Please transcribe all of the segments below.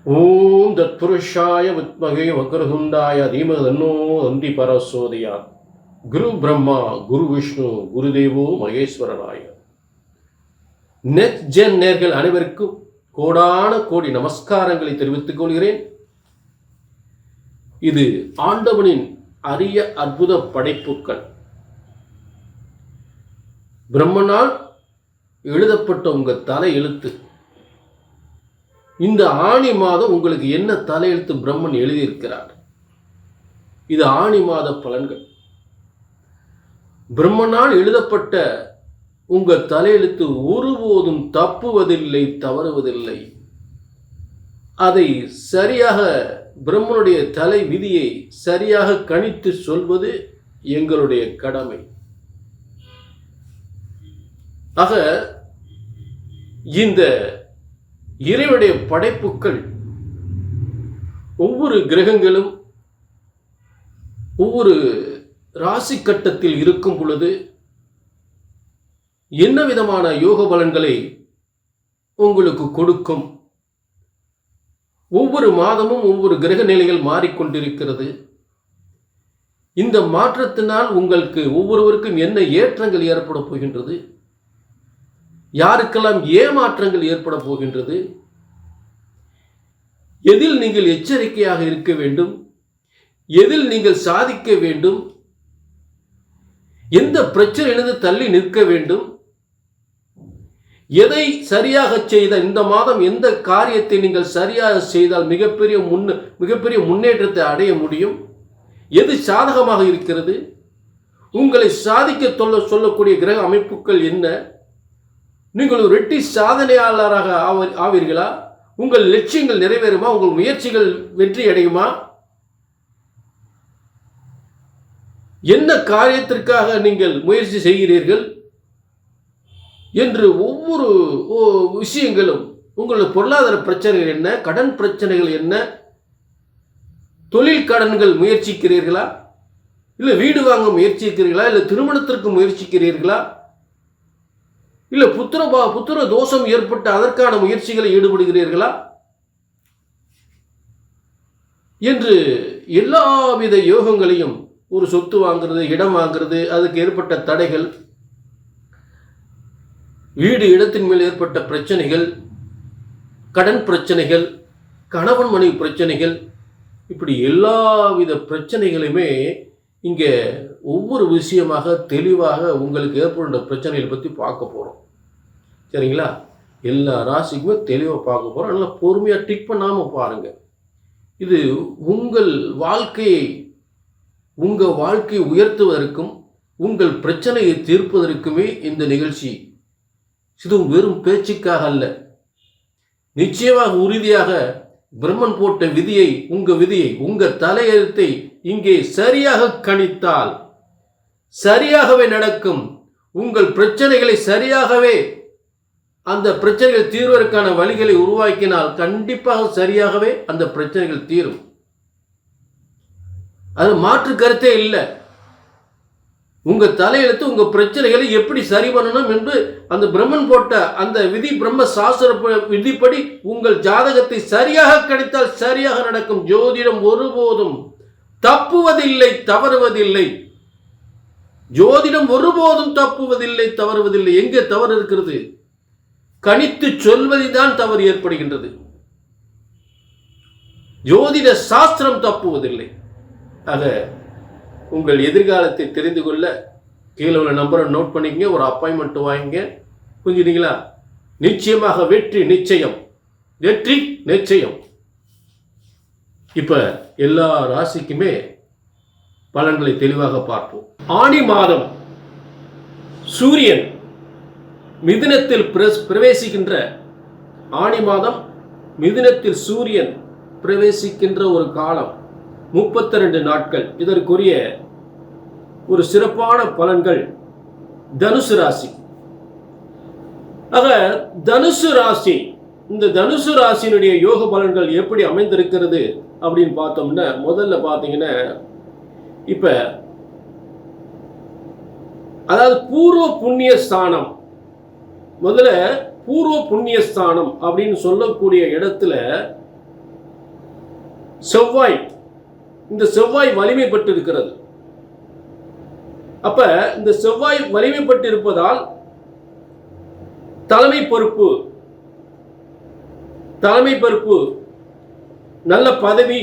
ஓம் தத்புருஷாய வித்மகே வக்ரதுண்டாய தீமஹி தன்னோ தந்தி பரசோதயாத். குரு பிரம்மா குரு விஷ்ணு குருதேவோ மகேஸ்வரனாய. நெக்ஸ்ட் ஜென் நேர்கள் அனைவருக்கும் கோடான கோடி நமஸ்காரங்களை தெரிவித்துக் கொள்கிறேன். இது ஆண்டவனின் அரிய அற்புத படைப்புக்கள். பிரம்மனால் எழுதப்பட்ட உங்க தலை எழுத்து. இந்த ஆணி மாதம் உங்களுக்கு என்ன தலையெழுத்து பிரம்மன் எழுதியிருக்கிறார்? இது ஆணி மாத பலன்கள். பிரம்மனால் எழுதப்பட்ட உங்க தலையெழுத்து ஒருபோதும் தப்புவதில்லை, தவறுவதில்லை. அதை சரியாக பிரம்மனுடைய தலை விதியை சரியாக கணித்து சொல்வது எங்களுடைய கடமை. ஆக இந்த இறைவனுடைய படைப்புக்கள் ஒவ்வொரு கிரகங்களும் ஒவ்வொரு ராசி கட்டத்தில் இருக்கும் பொழுது என்ன விதமான யோக பலன்களை உங்களுக்கு கொடுக்கும். ஒவ்வொரு மாதமும் ஒவ்வொரு கிரக நிலைகள் மாறிக்கொண்டிருக்கிறது. இந்த மாற்றத்தினால் உங்களுக்கு ஒவ்வொருவருக்கும் என்ன ஏற்றங்கள் ஏற்பட போகின்றது, யாருக்கெல்லாம் ஏமாற்றங்கள் ஏற்பட போகின்றது, எதில் நீங்கள் எச்சரிக்கையாக இருக்க வேண்டும், எதில் நீங்கள் சாதிக்க வேண்டும், எந்த பிரச்சனையிலிருந்து தள்ளி நிற்க வேண்டும், எதை சரியாக செய்தால் இந்த மாதம் எந்த காரியத்தை நீங்கள் சரியாக செய்தால் மிகப்பெரிய முன்னேற்றத்தை அடைய முடியும், எது சாதகமாக இருக்கிறது, உங்களை சாதிக்க சொல்லக்கூடிய கிரக அமைப்புகள் என்ன, நீங்கள் ஒரு வெற்றி சாதனையாளராக ஆவீர்களா, உங்கள் லட்சியங்கள் நிறைவேறுமா, உங்கள் முயற்சிகள் வெற்றி அடையுமா, என்ன காரியத்திற்காக நீங்கள் முயற்சி செய்கிறீர்கள் என்று ஒவ்வொரு விஷயங்களும், உங்களுடைய பொருளாதார பிரச்சனைகள் என்ன, கடன் பிரச்சனைகள் என்ன, தொழில் கடன்கள் முயற்சிக்கிறீர்களா, இல்லை வீடு வாங்க முயற்சிக்கிறீர்களா, இல்லை திருமணத்திற்கு முயற்சிக்கிறீர்களா, இல்லை புத்திர தோஷம் ஏற்பட்டு அதற்கான முயற்சிகளை ஈடுபடுகிறீர்களா என்று எல்லாவித யோகங்களையும், ஒரு சொத்து வாங்கிறது, இடம் வாங்கிறது, அதுக்கு ஏற்பட்ட தடைகள், வீடு இடத்தின் மேல் ஏற்பட்ட பிரச்சனைகள், கடன் பிரச்சனைகள், கணவன் மனைவி பிரச்சனைகள், இப்படி எல்லாவித பிரச்சனைகளுமே இங்கே ஒவ்வொரு விஷயமாக தெளிவாக உங்களுக்கு ஏற்படுகின்ற பிரச்சனைகளை பற்றி பார்க்க போகிறோம். சரிங்களா? எல்லா ராசிக்குமே தெளிவாக பார்க்க போகிறோம். நல்லா பொறுமையாக டிக் பண்ணாமல் பாருங்கள். இது உங்கள் வாழ்க்கையை உயர்த்துவதற்கும் உங்கள் பிரச்சனையை தீர்ப்பதற்குமே இந்த நிகழ்ச்சி. இது வெறும் பேச்சுக்காக அல்ல. நிச்சயமாக உறுதியாக பிரம்மன் போட்ட விதியை, உங்க தலையெழுத்தை இங்கே சரியாக கணித்தால் சரியாகவே நடக்கும். உங்கள் பிரச்சனைகளை சரியாகவே, அந்த பிரச்சனைகள் தீர்வதற்கான வழிகளை உருவாக்கினால் கண்டிப்பாக சரியாகவே அந்த பிரச்சனைகள் தீரும். அது மாற்று கருத்தே இல்லை. உங்க தலையெழுத்து உங்க பிரச்சனைகளை எப்படி சரி பண்ணணும் என்று அந்த பிரம்மன் போட்ட அந்த விதி, பிரம்ம சாஸ்திர விதிப்படி உங்கள் ஜாதகத்தை சரியாக கணித்தால் சரியாக நடக்கும். ஜோதிடம் ஒருபோதும் தப்புவதில்லை, தவறுவதில்லை. ஜோதிடம் ஒருபோதும் தப்புவதில்லை, தவறுவதில்லை. எங்கே தவறு இருக்கிறது? கணித்து சொல்வதில்தான் தவறு ஏற்படுகின்றது. ஜோதிட சாஸ்திரம் தப்புவதில்லை. ஆக உங்கள் எதிர்காலத்தை தெரிந்து கொள்ள கீழே உள்ள நம்பரை நோட் பண்ணிக்கங்க, ஒரு அப்பாயின்மெண்ட் வாங்கிங்க. புரிஞ்சுட்டீங்களா? நிச்சயமாக வெற்றி நிச்சயம், வெற்றி நிச்சயம். இப்ப எல்லா ராசிக்குமே பலன்களை தெளிவாக பார்ப்போம். ஆணி மாதம் சூரியன் மிதுனத்தில் பிரவேசிக்கின்ற, ஆணி மாதம் மிதுனத்தில் சூரியன் பிரவேசிக்கின்ற ஒரு காலம், 32 நாட்கள். இதற்குரிய ஒரு சிறப்பான பலன்கள் தனுசு ராசி. ஆக தனுசு ராசி, இந்த தனுசு ராசியினுடைய யோக பலன்கள் எப்படி அமைந்திருக்கிறது அப்படின்னு பார்த்தோம்னா, முதல்ல பார்த்தீங்கன்னா, இப்ப அதாவது பூர்வ புண்ணிய ஸ்தானம், முதல்ல பூர்வ புண்ணியஸ்தானம் அப்படின்னு சொல்லக்கூடிய இடத்துல செவ்வாய், இந்த செவ்வாய் வலிமை பெற்று இருக்கிறது. அப்ப இந்த செவ்வாய் வலிமை பெற்று இருப்பதால் தலைமை பொறுப்பு, நல்ல பதவி,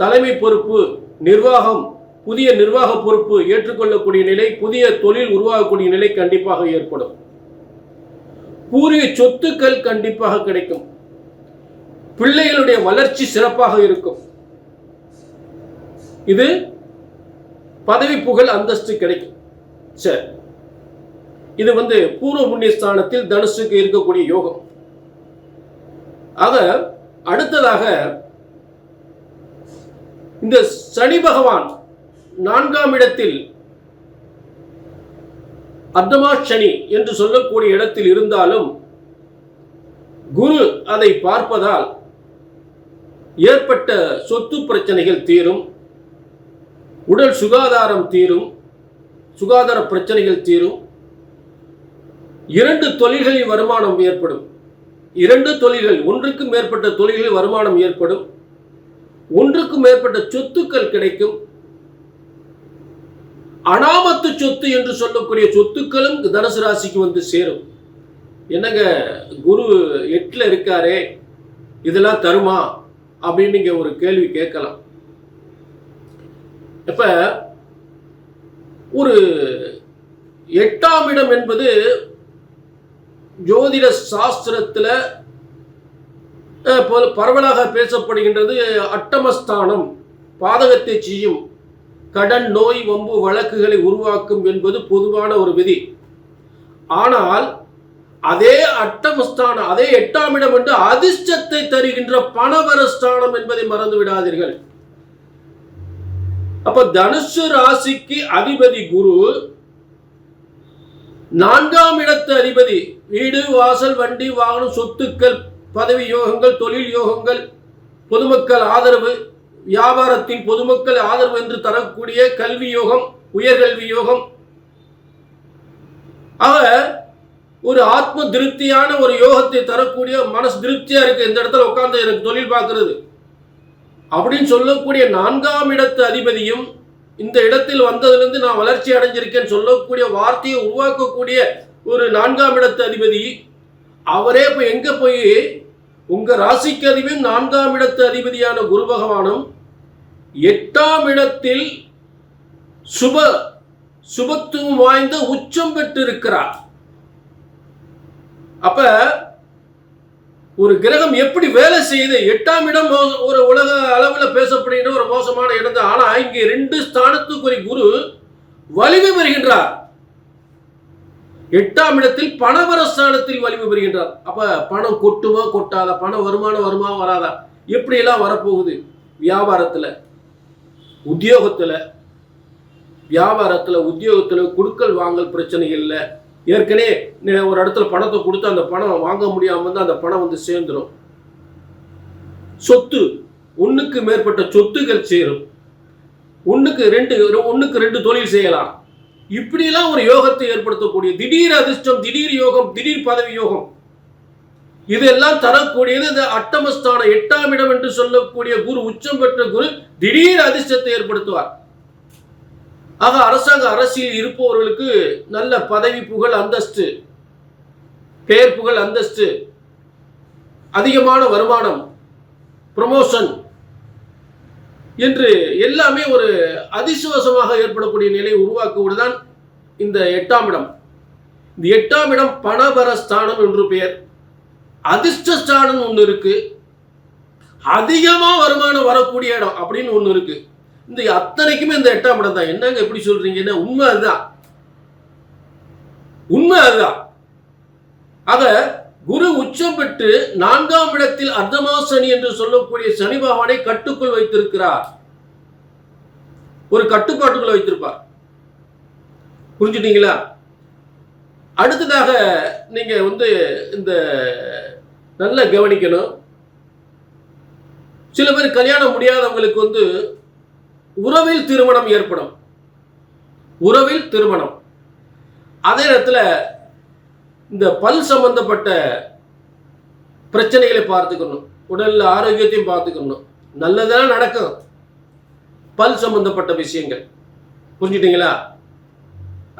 தலைமை பொறுப்பு, நிர்வாகம், புதிய நிர்வாக பொறுப்பு ஏற்றுக்கொள்ளக்கூடிய நிலை, புதிய தொழில் உருவாகக்கூடிய நிலை கண்டிப்பாக ஏற்படும். பூர்வீக சொத்துக்கள் கண்டிப்பாக கிடைக்கும். பிள்ளைகளுடைய வளர்ச்சி சிறப்பாக இருக்கும். இது பதவி, புகழ், அந்தஸ்து கிடைக்கும். சரி, இது பூர்வ புண்ணிய ஸ்தானத்தில் தனுசுக்கு இருக்கக்கூடிய யோகம். ஆக அடுத்ததாக இந்த சனி பகவான் 4ஆம் இடத்தில் அர்த்தமா சனி என்று சொல்லக்கூடிய இடத்தில் இருந்தாலும் குரு அதை பார்ப்பதால் ஏற்பட்ட சொத்து பிரச்சனைகள் தீரும், உடல் சுகாதாரம் தீரும், சுகாதார பிரச்சனைகள் தீரும். 2 தொழில்களில் வருமானம் ஏற்படும். 2 தொழில்கள், ஒன்றுக்கு மேற்பட்ட தொழில்களில் வருமானம் ஏற்படும். ஒன்றுக்கு மேற்பட்ட சொத்துக்கள் கிடைக்கும். அனாமத்து சொத்து என்று சொல்லக்கூடிய சொத்துக்களும் தனுசு ராசிக்கு சேரும். என்னங்க குரு 8ல இருக்காரே, இதெல்லாம் தருமா அப்படின்னு நீங்க ஒரு கேள்வி கேட்கலாம். இப்ப ஒரு 8ஆம் இடம் என்பது ஜோதிட சாஸ்திரத்தில் பரவலாக பேசப்படுகின்றது. அட்டமஸ்தானம், பாதகத்தை செய்யும், கடன், நோய், வம்பு, வழக்குகளை உருவாக்கும் என்பது பொதுவான ஒரு விதி. ஆனால் அதே அட்டமஸ்தானம், அதே 8ஆம் இடம் என்று அதிர்ஷ்டத்தை தருகின்ற பணவரஸ்தானம் என்பதை மறந்து விடாதீர்கள். அப்ப தனுசு ராசிக்கு அதிபதி குரு, 4ஆம் இடத்து அதிபதி வீடு, வாசல், வண்டி, வாகனம், சொத்துக்கள், பதவி யோகங்கள், தொழில் யோகங்கள், பொதுமக்கள் ஆதரவு, வியாபாரத்தின் பொதுமக்கள் ஆதரவு என்று தரக்கூடிய கல்வி யோகம், உயர்கல்வி யோகம். ஆக ஒரு ஆத்ம திருப்தியான ஒரு யோகத்தை தரக்கூடிய, மனசு திருப்தியா இருக்கு, இந்த இடத்துல உட்கார்ந்து எனக்கு தொழில் பார்க்கிறது அப்படின்னு சொல்லக்கூடிய 4ஆம் இடத்து அதிபதியும் இந்த இடத்தில் வந்ததிலிருந்து நான் வளர்ச்சி அடைஞ்சிருக்கேன் சொல்லக்கூடிய வார்த்தையை உருவாக்கக்கூடிய ஒரு 4ஆம் இடத்து அதிபதி, அவரே இப்ப எங்க போய் உங்க ராசிக்கு அதிபதியும் 4ஆம் இடத்து அதிபதியான குரு பகவானும் 8ஆம் இடத்தில் சுபத்துவம் வாய்ந்த உச்சம் பெற்று இருக்கிறார். அப்ப ஒரு கிரகம் எப்படி வேலை செய்யுது? 8ஆம் இடம் ஒரு உலக அளவில் பேசப்படுகின்ற ஒரு மோசமான இடம் தான். ஆனா இங்கே 2 ஸ்தானத்துக்குரிய குரு வலிமை பெறுகின்றார். 8ஆம் இடத்தில் பணவரஸ்தானத்தில் வலிமை பெறுகின்றார். அப்ப பணம் கொட்டுமா கொட்டாதா, பணம் வருமா வராதா, எப்படி எல்லாம் வரப்போகுது? வியாபாரத்துல, உத்தியோகத்துல, கொடுக்கல் வாங்கல் பிரச்சனைகள் இல்லை. ஏற்கனவே ஒரு இடத்துல பணத்தை கொடுத்து அந்த பணம் வாங்க முடியாம அந்த பணம் சேர்ந்துடும். சொத்து, ஒண்ணுக்கு மேற்பட்ட சொத்துகள் சேரும். ஒண்ணுக்கு ரெண்டு தொழில் செய்யலாம். இப்படிலாம் ஒரு யோகத்தை ஏற்படுத்தக்கூடிய திடீர் அதிர்ஷ்டம், திடீர் யோகம், திடீர் பதவி யோகம், இதெல்லாம் தரக்கூடியது இந்த அட்டமஸ்தான 8ஆம் இடம் என்று சொல்லக்கூடிய குரு, உச்சம் பெற்ற குரு திடீர் அதிர்ஷ்டத்தை ஏற்படுத்துவார். ஆக அரசாங்க அரசியல் இருப்பவர்களுக்கு நல்ல பதவி, புகழ், அந்தஸ்து, பெயர், புகழ், அந்தஸ்து, அதிகமான வருமானம், ப்ரமோஷன் என்று எல்லாமே ஒரு அதிர்ஷ்டவசமாக ஏற்படக்கூடிய நிலையை உருவாக்குவதுதான் இந்த 8ஆம் இடம். இந்த 8ஆம் இடம் பணபரஸ்தானம் என்று பெயர். அதிர்ஷ்டஸ்தானம் ஒன்று இருக்கு, அதிகமா வருமானம் வரக்கூடிய இடம் அப்படின்னு ஒன்று இருக்கு. இந்த அத்தனைக்குமே இந்த 8ஆம் இடம் தான். என்னங்க எப்படி சொல்றீங்கன்னா உண்மை அதுதான். ஆக குரு உச்சம் பெற்று 4ஆம் இடத்தில் அர்த்தமா சனி என்று சொல்லக்கூடிய சனி பகவானை கட்டுக்குள் வைத்திருக்கிறார். ஒரு கட்டுப்பாட்டுக்குள் வைத்திருப்பார். புரிஞ்சுட்டீங்களா? அடுத்ததாக நீங்க இந்த நல்ல கவனிக்கணும். சில பேர் கல்யாணம் முடியாதவங்களுக்கு உறவில் திருமணம் ஏற்படும். அதே நேரத்தில் இந்த பல் சம்பந்தப்பட்ட பிரச்சனைகளை பார்த்துக்கணும், உடல் ஆரோக்கியத்தையும் பார்த்துக்கணும். நல்லதெல்லாம் நடக்கும். பல் சம்பந்தப்பட்ட விஷயங்கள். புரிஞ்சுட்டீங்களா?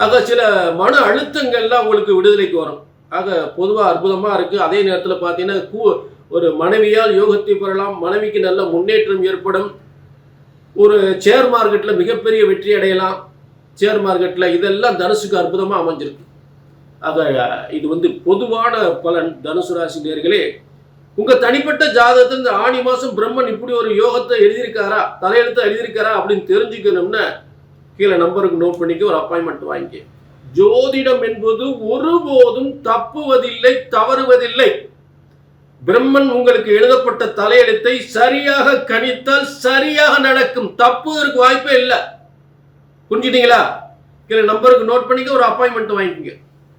ஆக சில மன அழுத்தங்கள்லாம் உங்களுக்கு விடுதலைக்கு வரும். ஆக பொதுவாக அற்புதமாக இருக்குது. அதே நேரத்தில் பார்த்தீங்கன்னா ஒரு மனைவியால் யோகத்தை பெறலாம். மனைவிக்கு நல்ல முன்னேற்றம் ஏற்படும். ஒரு ஷேர் மார்க்கெட்டில் மிகப்பெரிய வெற்றி அடையலாம். ஷேர் மார்க்கெட்டில் இதெல்லாம் தனுசுக்கு அற்புதமாக அமைஞ்சிருக்கு. ஆக இது பொதுவான பலன். தனுசு ராசி நேயர்களே, உங்கள் தனிப்பட்ட ஜாதகத்தில் இந்த ஆணி மாதம் பிரம்மன் இப்படி ஒரு யோகத்தை எழுதியிருக்காரா, தலையெழுத்தை எழுதியிருக்காரா அப்படின்னு தெரிஞ்சுக்கணும்னா கீழே நம்பருக்கு நோட் பண்ணிக்க, ஒரு அப்பாயின்மெண்ட் வாங்கிக்க. ஜோதிடம் என்பது ஒருபோதும் தப்புவதில்லை, தவறுவதில்லை. பிரம்மன் உங்களுக்கு எழுதப்பட்ட தலையெழுத்தை சரியாக கணித்தால் சரியாக நடக்கும். தப்புவதற்கு வாய்ப்பே இல்லை. புரிஞ்சுட்டீங்களா? கீழே நம்பருக்கு நோட் பண்ணிக்க, ஒரு அப்பாயின்மெண்ட் வாங்கிக்க.